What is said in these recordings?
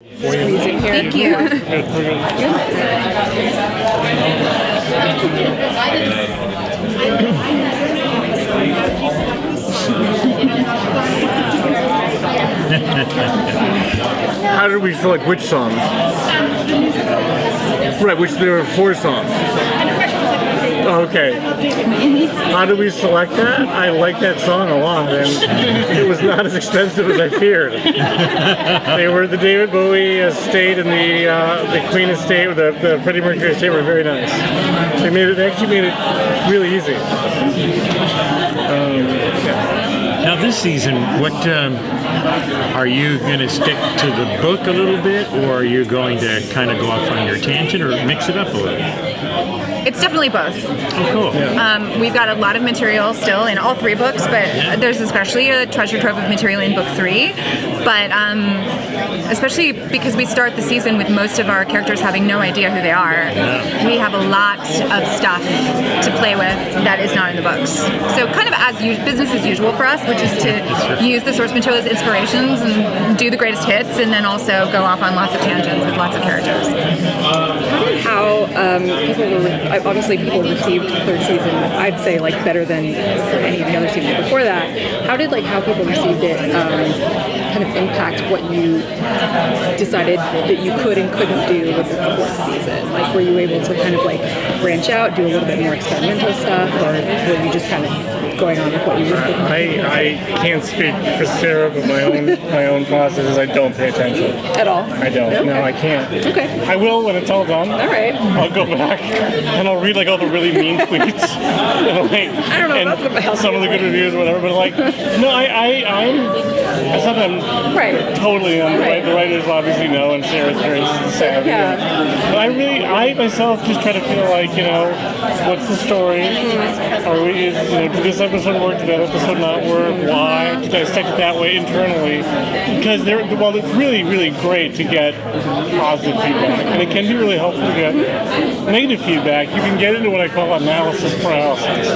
Squeeze in here. Thank you. How did we select which songs? Right, which there were 4 songs. Okay. How did we select that? I like that song a lot, and it was not as expensive as I feared. They were the David Bowie estate and the Queen estate, the Freddie Mercury estate were very nice. They actually made it really easy. Now this season, what are you going to stick to the book a little bit, or are you going to kind of go off on your tangent, or mix it up a little? It's definitely both. Oh, cool. Yeah. We've got a lot of material still in all 3 books, but there's especially a treasure trove of material in book 3. But especially because we start the season with most of our characters having no idea who they are, we have a lot of stuff to play with that is not in the books. So kind of business as usual for us, which is to use the source material as inspirations and do the greatest hits, and then also go off on lots of tangents with lots of characters. How obviously people received the 3rd season, I'd say, like, better than any of the other seasons before that. How did how people received it kind of impact what you decided that you could and couldn't do with the 4th season? Like, were you able to kind of branch out, do a little bit more experimental stuff, or were you just kind of going on with what you were thinking? I can't speak for Sera, but my own process is I don't pay attention. At all? I don't. Okay. No, I can't. Okay. I will when it's all done. All right. I'll go back and I'll read all the really mean tweets. I don't know if that's what helps. Some of the good reviews or whatever, but no, it's not that I'm totally on the writers obviously know, and Sarah's very savvy. Yeah. But I myself just try to feel what's the story? Are we, did this episode work? Did that episode not work? Why? To dissect it that way internally. Because it's really, really great to get positive feedback, and it can be really helpful to get negative feedback. You can get into what I call analysis paralysis,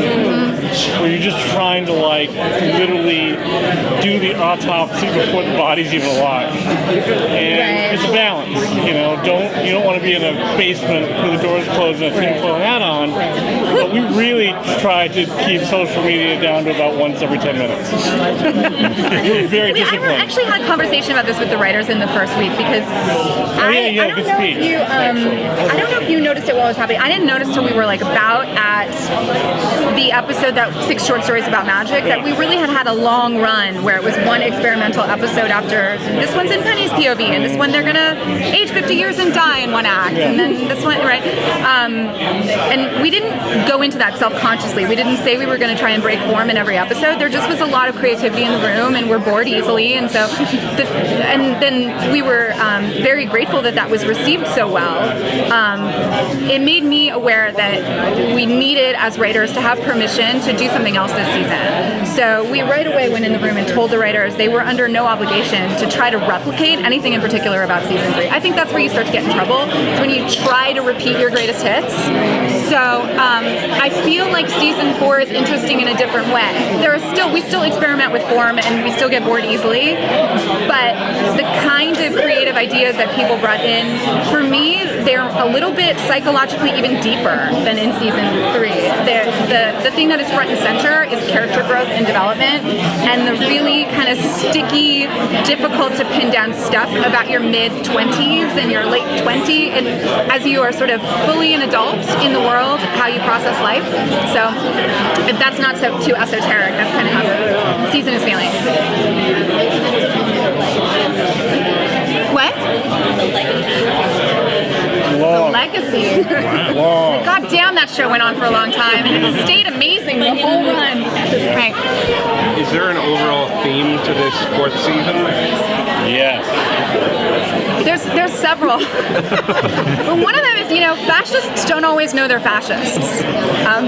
where you're just trying to literally do the autopsy before the body's even alive. And it's a balance. You don't want to be in a basement with the doors closed and a tinfoil hat on. But we really try to keep social media down to about once every 10 minutes. We're very disciplined. I actually had a conversation about this with the writers in the first week, because I don't know if you noticed it while it was happening. I didn't notice till we were about at the episode, that 6 short stories about magic, that we really had a long run where it was one experimental episode after this one's in Penny's POV, and this one they're gonna age 50 years and die in one act, and then this one, right? And we didn't go into that self-consciously. We didn't say we were going to try and break form in every episode. There just was a lot of creativity in the room, and we're bored easily, and so and then we were very grateful that was received so well. It made me aware that we needed, as writers, to have permission to do something else this season. So we right away went in the room and told the writers they were under no obligation to try to replicate anything in particular about season 3. I think that's where you start to get in trouble. It's when you try to repeat your greatest hits. So I feel like season 4 is interesting in a different way. We still experiment with form, and we still get bored easily, but the kind of creative ideas that people brought in, for me, they're a little bit psychologically even deeper than in season 3. The thing that is front and center is character growth and development, and the really kind of sticky, difficult to pin down stuff about your mid-20s and your late 20s, and as you are sort of fully an adult in the world, how you process life. So if that's not too esoteric, that's kind of how the season is feeling. What? Long. The Legacy. Long. God damn, that show went on for a long time, and it stayed amazing the whole run. Right. Is there an overall theme to this 4th season? Yes. There's several. But one of them is, fascists don't always know they're fascists.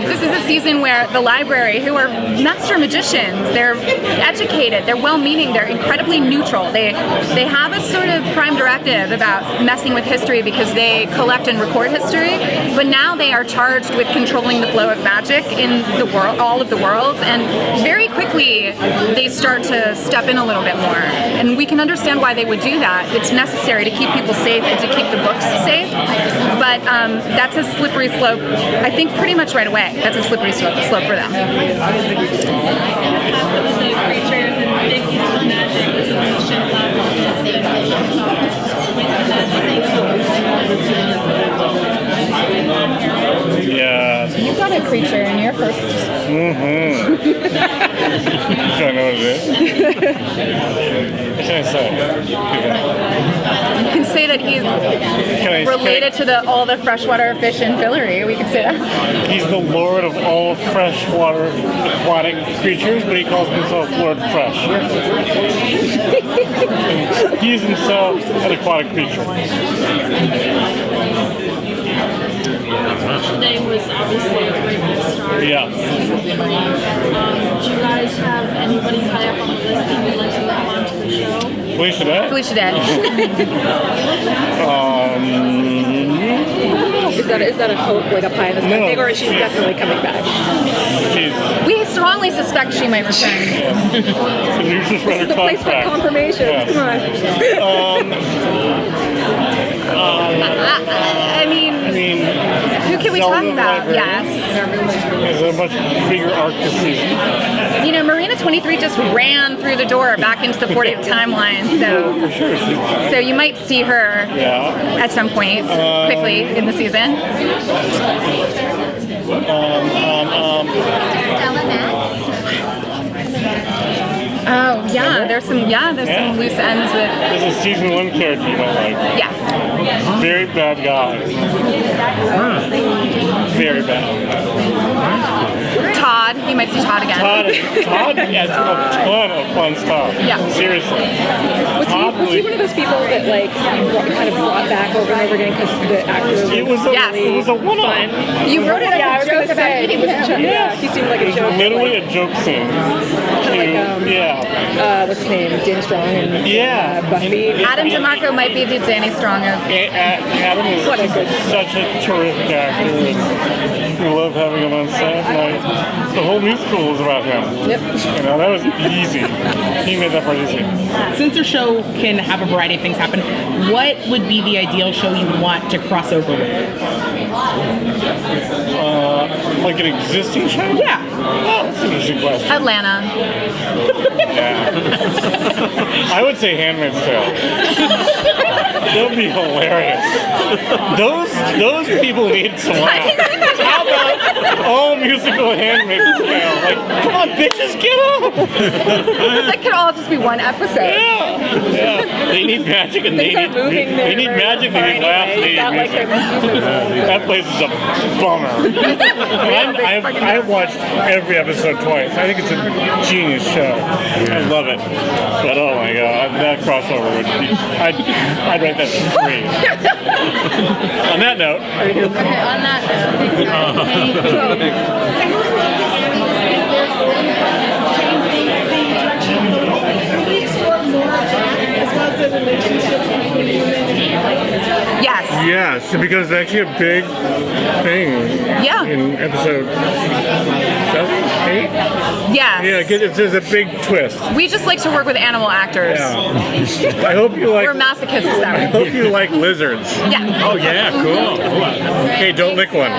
This is a season where the library, who are master magicians, they're educated, they're well-meaning, they're incredibly neutral. They have a sort of prime directive about messing with history because they collect and record history, but now they are charged with controlling the flow of magic in the world, all of the worlds, and very quickly they start to step in a little bit more. And we can understand why they would do that. It's necessary to keep people safe and to keep the books safe, but that's a slippery slope, I think, pretty much right away. That's a slippery slope for them. Yeah. You've got a creature in your first. Mm-hmm. Do I know what it is? What can I say? You can say that he's related to all the freshwater fish in Fillory. We could say that. He's the lord of all freshwater aquatic creatures, but he calls himself Lord Fresh. He's himself an aquatic creature. Today was obviously a great start. Yeah. Do you guys have anybody high up on the list that you'd like to have onto the show? Felicia Day? Felicia Day. Is that a hope, like a pie in the sky thing, or is she definitely coming back? We strongly suspect she might return. You just read her The place for contract. confirmation. Yeah. Come on. I mean, who can we talk Zelda about? Library. Yes. There's a much bigger arc this season. Marina 23 just ran through the door back into the 40th timeline, For sure. so you might see her at some point quickly in the season. Oh yeah, there's some loose ends with. There's a season 1 character you don't like. Yeah. Very bad guy. Very bad. Todd, you might see Todd again. Todd adds a ton of fun stuff. Yeah. Seriously. Was he one of those people that kind of brought back over and over again because the actor was It was a one-off. You wrote it as I a was joke gonna about say, eating he was him. he seemed like a It's joke. literally a joke scene. What's his name? Dan Strong and Buffy. Adam DeMarco might be the Danny Strong of. Adam is such a terrific actor, and we love having him on set. The whole musical was about him. Yep. That was easy. He made that part easy. Since your show can have a variety of things happen, what would be the ideal show you want to cross over with? Like an existing show? Yeah. Oh, that's an interesting question. Atlanta. Yeah. I would say Handmaid's Tale. That would be hilarious. Those people need some laugh. How about all musical Handmaid's Tale? Like, come on, bitches, get up! That could all just be one episode. Yeah. They need magic and they need magic. They need laughs. They need music. That place is a bummer. I've watched every episode twice. I think it's a genius show. I love it. But oh my god, that crossover would be. I'd write that for free. On that note. Okay, on that Yes, because it's actually a big thing. Yeah. In episode 7, 8. Yes. Yeah, there's a big twist. We just like to work with animal actors. Yeah. I hope you like. We're masochists that I way. hope you like lizards. Yeah. Oh yeah, cool. Okay, don't lick one.